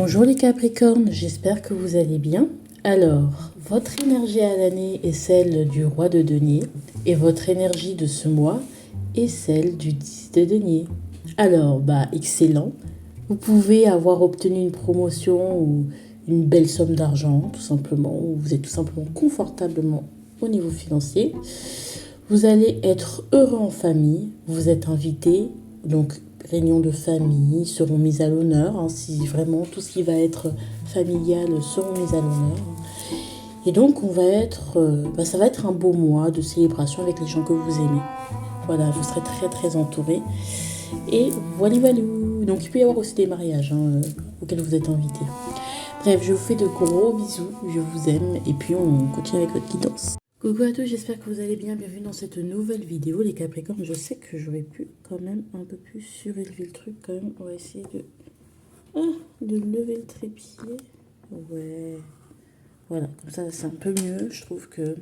Bonjour les Capricornes, j'espère que vous allez bien. Alors, votre énergie à l'année est celle du roi de denier et votre énergie de ce mois est celle du 10 de denier. Alors, excellent. Vous pouvez avoir obtenu une promotion ou une belle somme d'argent, tout simplement, ou vous êtes tout simplement confortablement au niveau financier. Vous allez être heureux en famille, vous êtes invité, donc réunions de famille seront mises à l'honneur, hein, si vraiment tout ce qui va être familial seront mis à l'honneur. Et donc ça va être un beau mois de célébration avec les gens que vous aimez. Voilà, vous serez très très entouré. Et voilà. Donc il peut y avoir aussi des mariages auxquels vous êtes invités. Bref, je vous fais de gros bisous, je vous aime et puis on continue avec votre guidance. Coucou à tous, j'espère que vous allez bien. Bienvenue dans cette nouvelle vidéo, les Capricornes. Je sais que j'aurais pu quand même un peu plus surélever le truc quand même. On va essayer de lever le trépied. Ouais. Voilà, comme ça c'est un peu mieux. Je trouve que...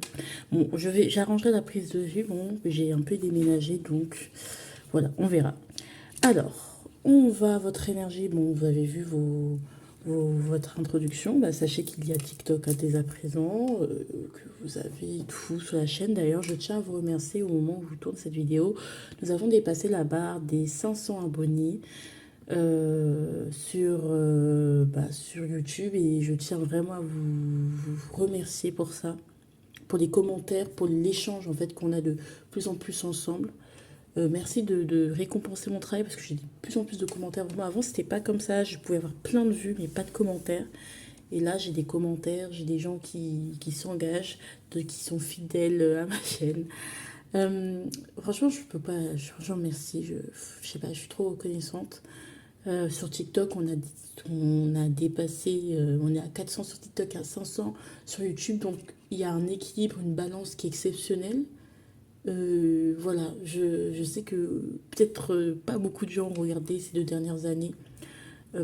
Bon, j'arrangerai la prise de vue. Bon, j'ai un peu déménagé, donc voilà, on verra. Alors, on va à votre énergie. Bon, vous avez vu votre introduction. Sachez qu'il y a TikTok dès à présent, que vous avez tout sur la chaîne. D'ailleurs, je tiens à vous remercier au moment où je tourne cette vidéo. Nous avons dépassé la barre des 500 abonnés sur YouTube et je tiens vraiment à vous remercier pour ça, pour les commentaires, pour l'échange en fait qu'on a de plus en plus ensemble. Merci de récompenser mon travail parce que j'ai de plus en plus de commentaires. Vraiment, avant, c'était pas comme ça. Je pouvais avoir plein de vues, mais pas de commentaires. Et là, j'ai des commentaires, j'ai des gens qui s'engagent, qui sont fidèles à ma chaîne. Franchement, je peux pas. Franchement, merci. Je sais pas, je suis trop reconnaissante. Sur TikTok, on a dépassé. On est à 400 sur TikTok, à 500 sur YouTube. Donc, il y a un équilibre, une balance qui est exceptionnelle. Voilà, je sais que peut-être pas beaucoup de gens ont regardé ces 2 dernières années,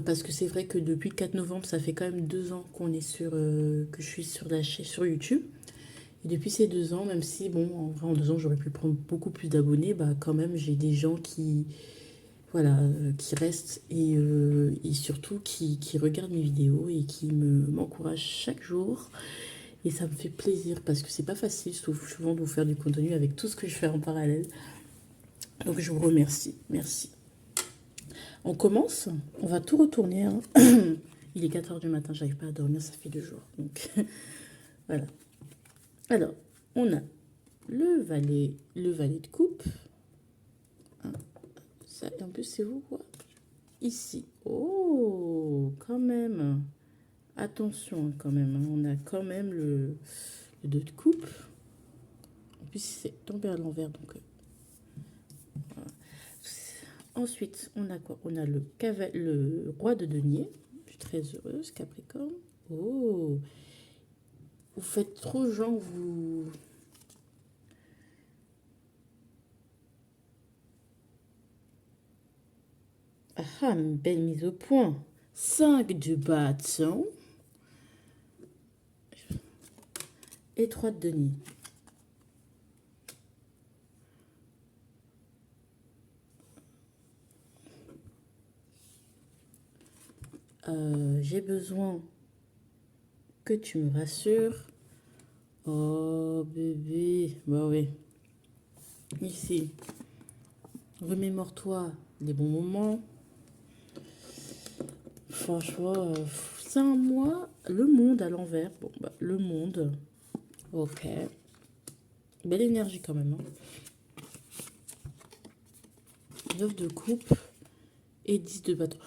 parce que c'est vrai que depuis le 4 novembre, ça fait quand même 2 ans que je suis sur la chaîne sur YouTube. Et depuis ces 2 ans, même si, bon, en vrai, en 2 ans, j'aurais pu prendre beaucoup plus d'abonnés, quand même, j'ai des gens voilà, qui restent et surtout qui regardent mes vidéos et qui m'encouragent chaque jour. Et ça me fait plaisir parce que c'est pas facile, je trouve, souvent de vous faire du contenu avec tout ce que je fais en parallèle. Donc je vous remercie. Merci. On commence. On va tout retourner. Hein. Il est 4 h du matin, j'arrive pas à dormir, ça fait 2 jours. Donc voilà. Alors, on a le valet de coupe. Hein. Ça, et en plus, c'est vous quoi? Ici. Oh, quand même. Attention quand même. Hein. On a quand même le 2 de coupe. En plus, c'est tombé à l'envers. Donc, voilà. Ensuite, on a quoi? On a le roi de denier. Je suis très heureuse, Capricorne. Oh, vous faites trop genre, vous... Ah, une belle mise au point. 5 de bâton et 3 de denier. J'ai besoin que tu me rassures. Oh, bébé. Bah oui. Ici. Remémore-toi les bons moments. Franchement, c'est un mois. Le monde à l'envers. Bon, le monde. Ok. Belle énergie quand même. Hein. 9 de coupe et 10 de bâton.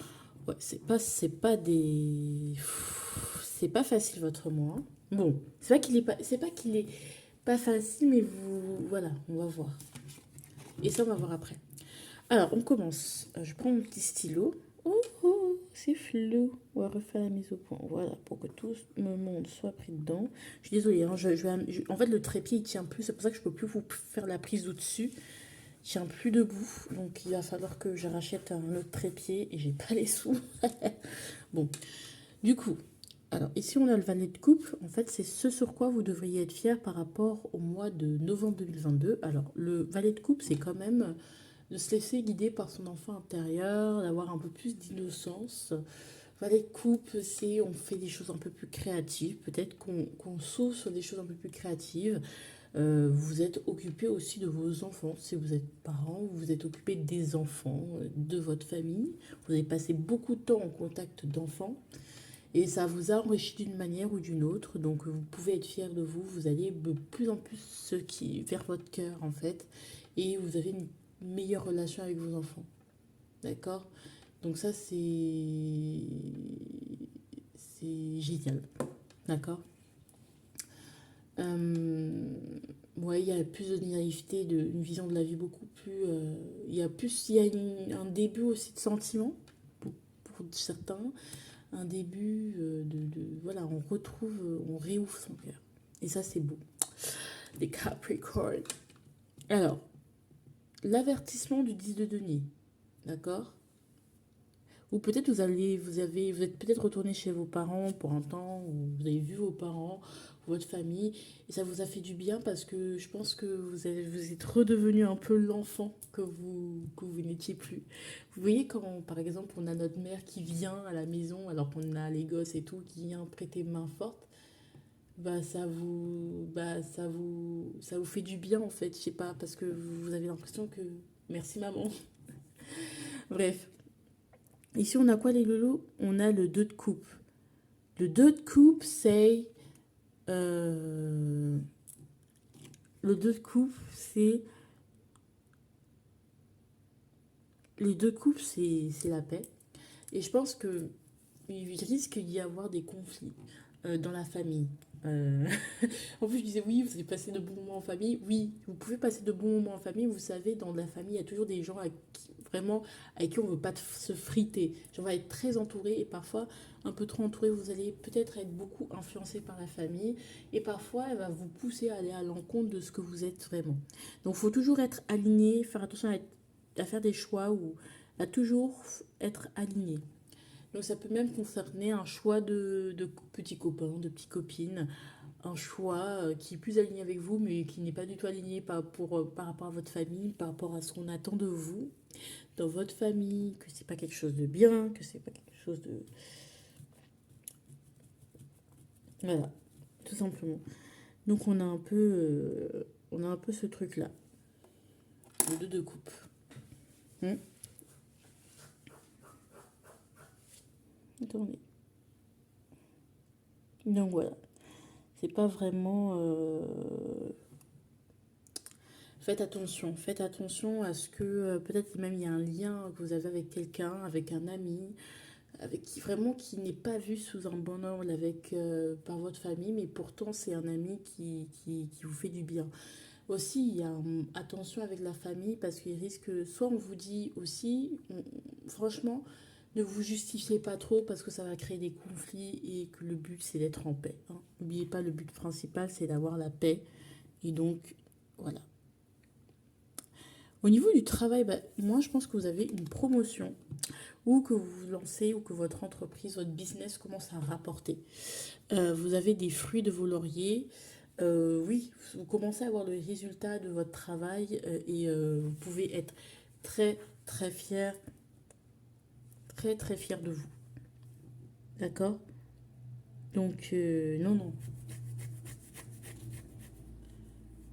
Ouais, c'est pas facile votre mois. Hein. Bon, c'est pas qu'il est pas facile, mais voilà, on va voir. Et ça, on va voir après. Alors, on commence. Je prends mon petit stylo. Oh, oh, c'est flou. On va refaire la mise au point. Voilà, pour que tout le monde soit pris dedans. Je suis désolée. Hein, en fait, le trépied, il tient plus. C'est pour ça que je peux plus vous faire la prise au-dessus. Il tient plus debout. Donc, il va falloir que je rachète un autre trépied. Et j'ai pas les sous. Bon, du coup... Alors, ici, on a le valet de coupe. En fait, c'est ce sur quoi vous devriez être fier par rapport au mois de novembre 2022. Alors, le valet de coupe, c'est quand même de se laisser guider par son enfant intérieur, d'avoir un peu plus d'innocence. Voilà, les coupes, c'est on fait des choses un peu plus créatives. Peut-être qu'on s'ouvre sur des choses un peu plus créatives. Vous êtes occupé aussi de vos enfants. Si vous êtes parent, vous vous êtes occupé des enfants, de votre famille. Vous avez passé beaucoup de temps en contact d'enfants. Et ça vous a enrichi d'une manière ou d'une autre. Donc vous pouvez être fier de vous. Vous allez de plus en plus vers votre cœur en fait. Et vous avez une meilleure relation avec vos enfants. D'accord? Donc ça c'est génial. D'accord? Euh, ouais, il y a plus de naïveté, une vision de la vie beaucoup plus. Il y a un début aussi de sentiment pour certains, un début voilà, on réouvre son cœur. Et ça, c'est beau. Les Capricornes. Alors, l'avertissement du 10 de denier, d'accord? Ou peut-être vous êtes peut-être retourné chez vos parents pour un temps, ou vous avez vu vos parents, votre famille, et ça vous a fait du bien parce que je pense que vous êtes redevenu un peu l'enfant que vous n'étiez plus. Vous voyez quand, par exemple, on a notre mère qui vient à la maison alors qu'on a les gosses et tout, qui vient prêter main forte, ça vous fait du bien en fait, je sais pas, parce que vous avez l'impression que, merci maman. Bref, ici on a quoi les lolos? On a le 2 de coupe. Le 2 de coupe, c'est Euh, le 2 de coupe, c'est. Les deux coupes, c'est la paix. Et je pense que il risque d'y avoir des conflits dans la famille. Euh, En plus, je disais oui, vous allez passer de bons moments en famille. Oui, vous pouvez passer de bons moments en famille. Vous savez, dans la famille, il y a toujours des gens vraiment avec qui on ne veut pas se friter. On va être très entouré et parfois un peu trop entouré. Vous allez peut-être être beaucoup influencé par la famille et parfois elle va vous pousser à aller à l'encontre de ce que vous êtes vraiment. Donc, il faut toujours être aligné, faire attention à faire des choix ou à toujours être aligné. Donc ça peut même concerner un choix de petits copains, de petites copines, un choix qui est plus aligné avec vous, mais qui n'est pas du tout aligné par rapport à votre famille, par rapport à ce qu'on attend de vous, dans votre famille, que c'est pas quelque chose de bien, que c'est pas quelque chose de... Voilà, tout simplement. Donc on a un peu ce truc-là, le deux de coupe. Hmm. Attendez. Donc voilà, c'est pas vraiment... Faites attention à ce que peut-être même il y a un lien que vous avez avec quelqu'un, avec un ami, avec qui vraiment qui n'est pas vu sous un bon angle par votre famille, mais pourtant c'est un ami qui vous fait du bien. Aussi, il y a attention avec la famille parce qu'il risque, soit on vous dit aussi, franchement, ne vous justifiez pas trop parce que ça va créer des conflits et que le but c'est d'être en paix. Hein. N'oubliez pas, le but principal c'est d'avoir la paix. Et donc, voilà. Au niveau du travail, moi je pense que vous avez une promotion ou que vous vous lancez ou que votre entreprise, votre business commence à rapporter. Vous avez des fruits de vos lauriers. Oui, vous commencez à avoir le résultat de votre travail et vous pouvez être très très fier, très très fier de vous. D'accord? Donc non, non.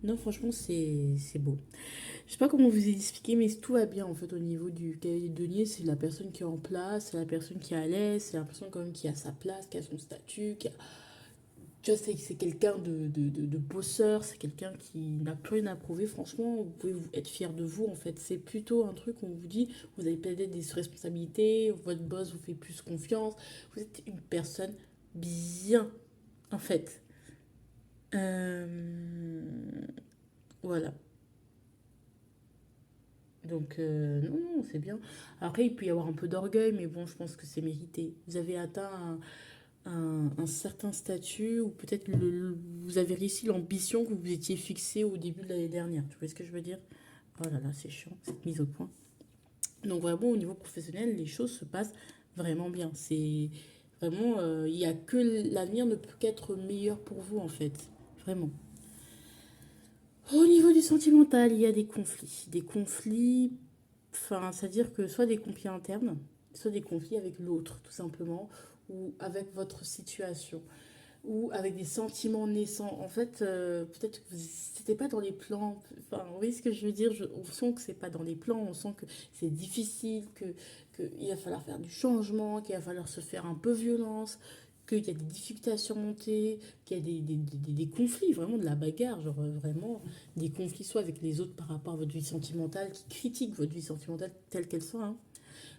Non, franchement, c'est beau. Je sais pas comment vous expliquer, mais tout va bien en fait au niveau du cahier de denier. C'est la personne qui est en place, c'est la personne qui est à l'aise, c'est la personne quand même qui a sa place, qui a son statut, tu vois, c'est quelqu'un de bosseur, c'est quelqu'un qui n'a plus rien à prouver. Franchement, vous pouvez être fier de vous en fait. C'est plutôt un truc où on vous dit, vous avez peut-être des responsabilités, votre boss vous fait plus confiance, vous êtes une personne bien en fait. Euh, Voilà. Donc, non, non, c'est bien. Après, il peut y avoir un peu d'orgueil, mais bon, je pense que c'est mérité. Vous avez atteint un certain statut, ou peut-être vous avez réussi l'ambition que vous étiez fixée au début de l'année dernière. Tu vois ce que je veux dire? Oh là là, c'est chiant, cette mise au point. Donc, vraiment, au niveau professionnel, les choses se passent vraiment bien. C'est vraiment, il n'y a que l'avenir ne peut qu'être meilleur pour vous, en fait. Vraiment. Au niveau du sentimental, il y a des conflits. Des conflits, enfin, c'est-à-dire que soit des conflits internes, soit des conflits avec l'autre, tout simplement, ou avec votre situation, ou avec des sentiments naissants. En fait, peut-être que c'était pas dans les plans. Enfin, vous voyez ce que je veux dire? On sent que c'est pas dans les plans, on sent que c'est difficile, que il va falloir faire du changement, qu'il va falloir se faire un peu violence, qu'il y a des difficultés à surmonter, qu'il y a des conflits, vraiment de la bagarre, genre vraiment des conflits soit avec les autres par rapport à votre vie sentimentale, qui critiquent votre vie sentimentale telle qu'elle soit, hein.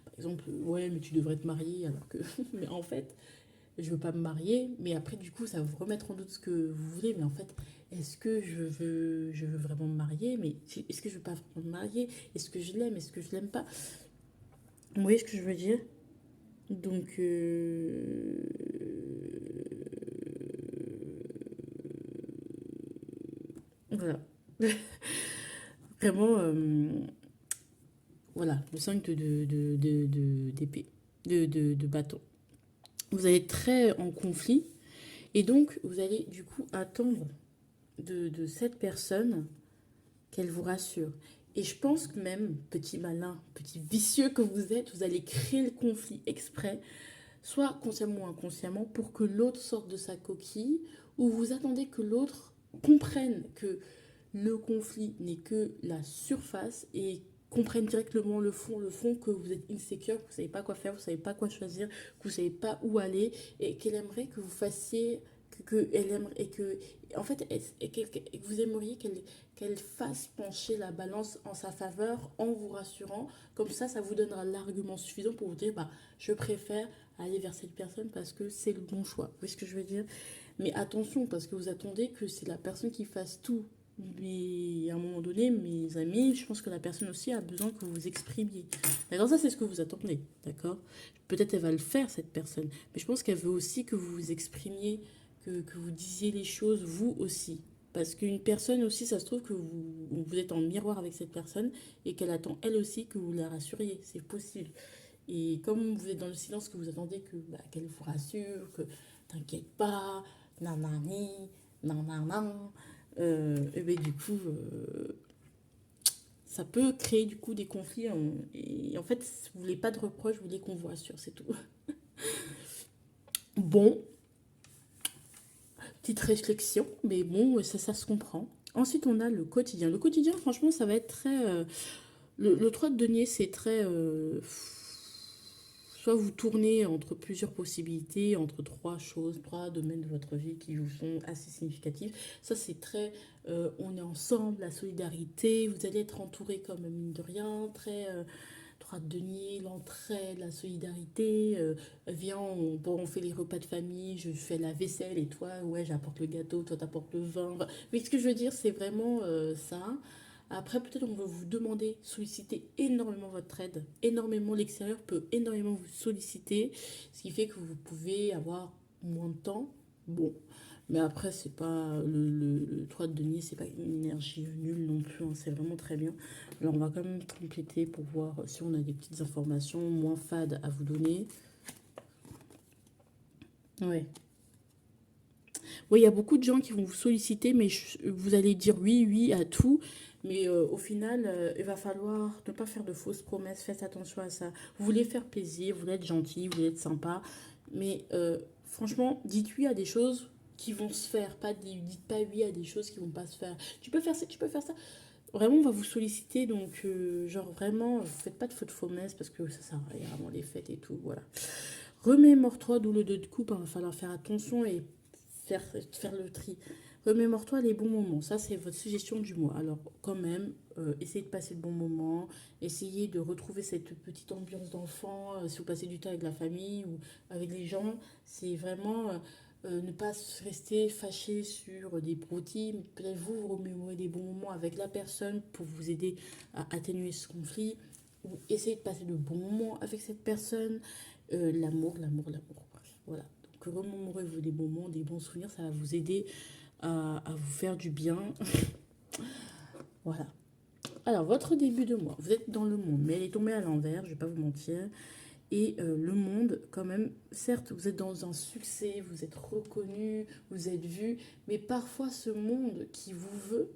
Par exemple, ouais, mais tu devrais te marier, alors que, mais en fait, je veux pas me marier, mais après, du coup, ça va vous remettre en doute ce que vous voulez, mais en fait, est-ce que je veux vraiment me marier, mais est-ce que je veux pas vraiment me marier, est-ce que je l'aime, est-ce que je l'aime pas, vous voyez ce que je veux dire? Donc, voilà. Vraiment, voilà, le 5 d'épée, de bâton. Vous allez être très en conflit, et donc vous allez du coup attendre de cette personne qu'elle vous rassure. Et je pense que même, petit malin, petit vicieux que vous êtes, vous allez créer le conflit exprès, soit consciemment ou inconsciemment, pour que l'autre sorte de sa coquille, ou vous attendez que l'autre comprenne que le conflit n'est que la surface et comprenne directement le fond que vous êtes insécure, que vous ne savez pas quoi faire, vous ne savez pas quoi choisir, que vous ne savez pas où aller, et qu'elle aimerait que vous fassiez, que elle aimerait, et que, en fait, et que vous aimeriez qu'elle fasse pencher la balance en sa faveur en vous rassurant. Comme ça vous donnera l'argument suffisant pour vous dire, bah, je préfère aller vers cette personne parce que c'est le bon choix. Vous voyez ce que je veux dire? Mais attention, parce que vous attendez que c'est la personne qui fasse tout. Mais à un moment donné, mes amis, je pense que la personne aussi a besoin que vous vous exprimiez. D'accord, ça c'est ce que vous attendez, d'accord? Peut-être elle va le faire, cette personne. Mais je pense qu'elle veut aussi que vous vous exprimiez, que vous disiez les choses, vous aussi. Parce qu'une personne aussi, ça se trouve que vous êtes en miroir avec cette personne et qu'elle attend elle aussi que vous la rassuriez. C'est possible. Et comme vous êtes dans le silence, que vous attendez que, bah, qu'elle vous rassure, que t'inquiète pas, nanani, nanana, et ben du coup, ça peut créer du coup des conflits. Et en fait, vous voulez pas de reproches, vous voulez qu'on vous rassure, c'est tout. Bon, petite réflexion, mais bon, ça se comprend. Ensuite, on a le quotidien. Le quotidien, franchement, ça va être très... le 3 de denier, c'est très... soit vous tournez entre plusieurs possibilités, entre trois choses, trois domaines de votre vie qui vous sont assez significatifs. Ça, c'est très, on est ensemble, la solidarité, vous allez être entouré comme mine de rien, très 3 de denier, l'entraide, la solidarité. Viens, bon, on fait les repas de famille, je fais la vaisselle et toi, ouais, j'apporte le gâteau, toi, t'apportes le vin. Enfin, mais ce que je veux dire, c'est vraiment ça. Après, peut-être on va vous demander, solliciter énormément votre aide. Énormément, l'extérieur peut énormément vous solliciter, ce qui fait que vous pouvez avoir moins de temps. Bon, mais après, c'est pas le 3 de denier, c'est pas une énergie nulle non plus, hein, c'est vraiment très bien. Alors, on va quand même compléter pour voir si on a des petites informations moins fades à vous donner. Ouais. Oui, il y a beaucoup de gens qui vont vous solliciter, mais vous allez dire oui, oui à tout. Mais au final, il va falloir ne pas faire de fausses promesses. Faites attention à ça. Vous voulez faire plaisir, vous voulez être gentil, vous voulez être sympa. Mais franchement, dites oui à des choses qui vont se faire. Dites pas oui à des choses qui vont pas se faire. Tu peux faire ça, tu peux faire ça. Vraiment, on va vous solliciter. Donc, genre vraiment, faites pas de fausses promesses parce que ça sert à rien, vraiment les fêtes et tout. Voilà. Remémore-toi d'où le 2 de coupe. Il va falloir faire attention et faire le tri. Remémore-toi les bons moments. Ça, c'est votre suggestion du mois. Alors, quand même, essayez de passer de bons moments. Essayez de retrouver cette petite ambiance d'enfant. Si vous passez du temps avec la famille ou avec les gens, c'est vraiment ne pas rester fâché sur des broutilles. Peut-être vous remémorer des bons moments avec la personne pour vous aider à atténuer ce conflit. Ou essayez de passer de bons moments avec cette personne. L'amour, l'amour, l'amour. Bref, voilà. Donc, remémorez-vous des bons moments, des bons souvenirs. Ça va vous aider à vous faire du bien. Voilà. Alors, votre début de mois, vous êtes dans le monde, mais elle est tombée à l'envers, je ne vais pas vous mentir. Et le monde, quand même, certes, vous êtes dans un succès, vous êtes reconnu, vous êtes vu, mais parfois ce monde qui vous veut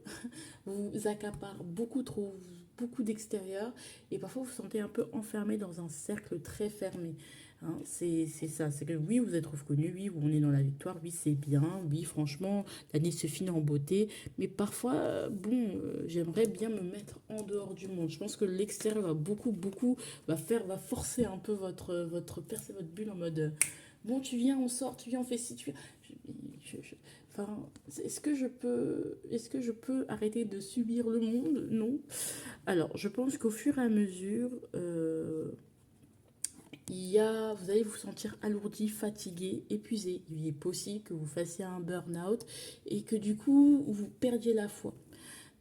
vous accapare beaucoup trop. beaucoup d'extérieur et parfois vous vous sentez un peu enfermé dans un cercle très fermé. Hein. C'est ça, c'est que oui, vous êtes reconnu, oui, on est dans la victoire, oui, c'est bien, oui, franchement, l'année se finit en beauté, mais parfois, bon, j'aimerais bien me mettre en dehors du monde. Je pense que l'extérieur va beaucoup, va forcer un peu percer votre bulle en mode, bon, tu viens, on sort, tu viens, on fait ci, tu viens. Enfin, est-ce que je peux arrêter de subir le monde? Non. Alors, je pense qu'au fur et à mesure, vous allez vous sentir alourdi, fatigué, épuisé. Il est possible que vous fassiez un burn-out et que du coup, vous perdiez la foi.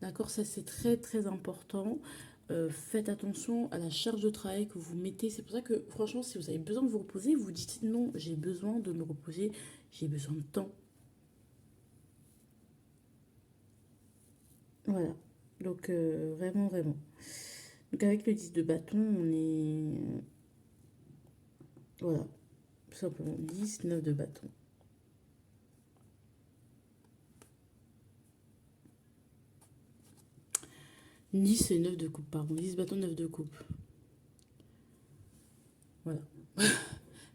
D'accord, ça c'est très important. Faites attention à la charge de travail que vous mettez. C'est pour ça que franchement, si vous avez besoin de vous reposer, vous dites non, j'ai besoin de me reposer, j'ai besoin de temps. Voilà. Donc vraiment. Donc avec le 10 de bâton, on est... Voilà. Tout simplement 10, 9 de bâton. 10 et 9 de coupe, pardon. 10 bâtons, 9 de coupe. Voilà.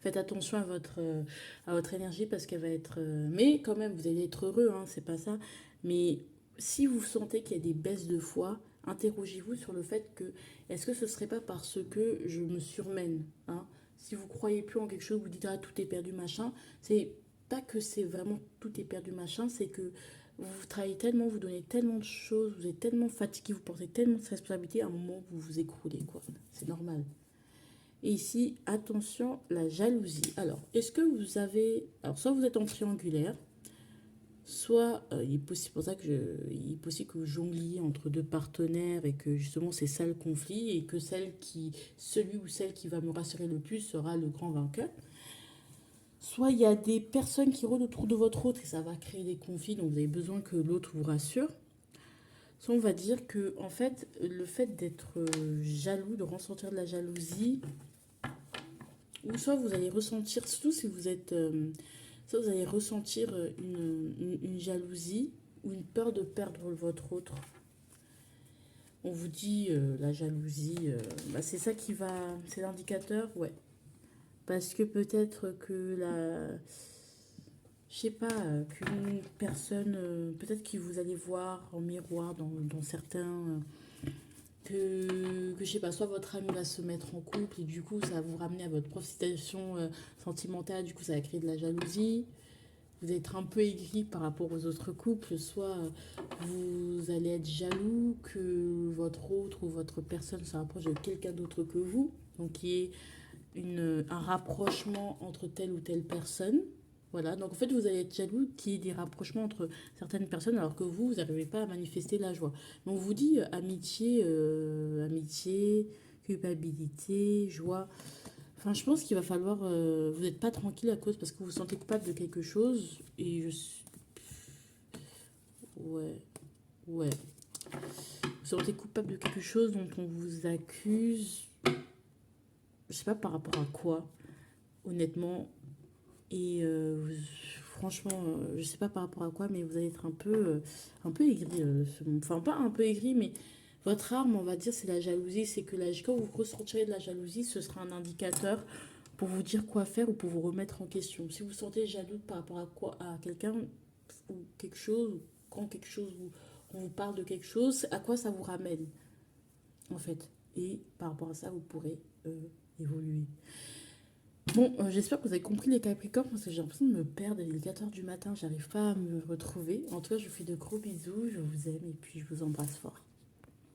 Faites attention à votre énergie parce qu'elle va être... Mais quand même, vous allez être heureux, hein, c'est pas ça. Mais si vous sentez qu'il y a des baisses de foi, interrogez-vous sur le fait que est-ce que ce serait pas parce que je me surmène, hein? Si vous croyez plus en quelque chose, vous dites ah tout est perdu machin, c'est pas que c'est vraiment tout est perdu machin, c'est que vous travaillez tellement, vous donnez tellement de choses, vous êtes tellement fatigué, vous portez tellement de responsabilités, à un moment vous vous écroulez quoi. C'est normal. Et ici, attention, la jalousie. Alors, est-ce que vous avez... Alors, soit vous êtes en triangulaire, soit il est possible, pour ça que il est possible que vous jongliez entre deux partenaires et que justement c'est ça le conflit et que celui ou celle qui va me rassurer le plus sera le grand vainqueur. Soit il y a des personnes qui rôdent autour de votre autre et ça va créer des conflits, donc vous avez besoin que l'autre vous rassure. Soit on va dire que en fait, le fait d'être jaloux, de ressentir de la jalousie, ou soit vous allez ressentir, surtout si vous êtes... soit vous allez ressentir une jalousie ou une peur de perdre votre autre. On vous dit la jalousie, c'est ça qui va... C'est l'indicateur, ouais. Parce que peut-être que la... Je sais pas, qu'une personne... peut-être que vous allez voir en miroir dans certains... que je sais pas, soit votre ami va se mettre en couple et du coup ça va vous ramener à votre propre situation sentimentale, du coup ça va créer de la jalousie, vous allez être un peu aigri par rapport aux autres couples, soit vous allez être jaloux que votre autre ou votre personne se rapproche de quelqu'un d'autre que vous, donc il y ait un rapprochement entre telle ou telle personne. Voilà, donc en fait, vous allez être jaloux qu'il y ait des rapprochements entre certaines personnes alors que vous n'arrivez pas à manifester la joie. Donc on vous dit amitié, culpabilité, joie. Enfin, je pense qu'il va falloir... vous n'êtes pas tranquille à cause parce que vous vous sentez coupable de quelque chose. Et ouais, ouais. Vous vous sentez coupable de quelque chose dont on vous accuse. Je sais pas par rapport à quoi, honnêtement. Et franchement, je sais pas par rapport à quoi, mais vous allez être un peu aigri. Enfin, pas un peu aigri, mais votre arme, on va dire, c'est la jalousie. C'est que quand vous ressentirez de la jalousie, ce sera un indicateur pour vous dire quoi faire ou pour vous remettre en question. Si vous vous sentez jaloux par rapport à quoi, à quelqu'un ou quelque chose, ou quand quelque chose on vous parle de quelque chose, à quoi ça vous ramène, en fait. Et par rapport à ça, vous pourrez évoluer. Bon, j'espère que vous avez compris les Capricornes parce que j'ai l'impression de me perdre. Il est 4 heures du matin, j'arrive pas à me retrouver. En tout cas, je vous fais de gros bisous, je vous aime et puis je vous embrasse fort.